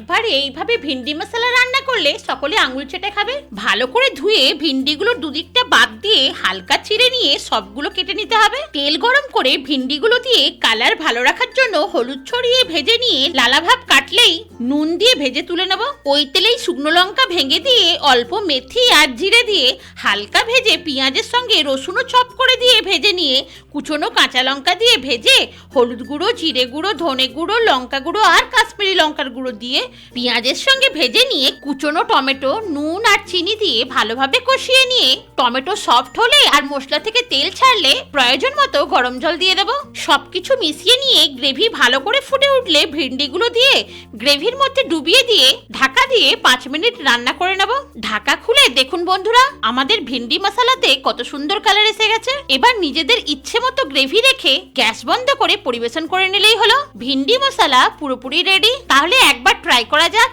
একবার এইভাবে ভিন্ডি মশলা রান্না করলে সকলে আঙুল চেটে খাবে। ভালো করে ধুয়ে ভিন্ডিগুলোর দুদিকটা বাদ দিয়ে হালকা চিড়ে নিয়ে সবগুলো কেটে নিতে হবে। তেল গরম করে ভিন্ডিগুলো দিয়ে কালার ভালো রাখার জন্য হলুদ ছড়িয়ে ভেজে নিয়ে লালা ভাব কাটলেই নুন দিয়ে ভেজে তুলে নেব। ওই তেলেই শুকনো লঙ্কা ভেঙে দিয়ে অল্প মেথি আর জিরে দিয়ে হালকা ভেজে পেঁয়াজের সঙ্গে রসুনও চপ করে দিয়ে ভেজে নিয়ে কুচনো কাঁচা লঙ্কা দিয়ে ভেজে হলুদ গুঁড়ো, জিরে গুঁড়ো, ধনে গুঁড়ো, লঙ্কা গুঁড়ো আর কাশ্মীরি লঙ্কার গুঁড়ো দিয়ে পেঁয়াজের সঙ্গে ভেজে নিয়ে কুচনো টমেটো, নুন আর চিনি দিয়ে ভালোভাবে কষিয়ে নিয়ে টমেটো সফট হলে আর মশলা থেকে তেল ছাড়লে প্রয়োজন মতো গরম জল দিয়ে দেবো। সবকিছু মিশিয়ে নিয়ে গ্রেভি ভালো করে ফুটে উঠলে ভিন্ডিগুলো দিয়ে গ্রেভির মধ্যে ডুবিয়ে দিয়ে ঢাকা দিয়ে 5 মিনিট রান্না করে নেব। ঢাকা খুলে দেখুন বন্ধুরা, আমাদের ভিন্ডি মশলাতে কত সুন্দর কালার এসে গেছে। এবার নিজেদের ইচ্ছে মতো গ্রেভি রেখে গ্যাস বন্ধ করে পরিবেশন করে নিলেই হলো। ভিন্ডি মশলা পুরোপুরি রেডি। তাহলে একবার ট্রাই করা যাক।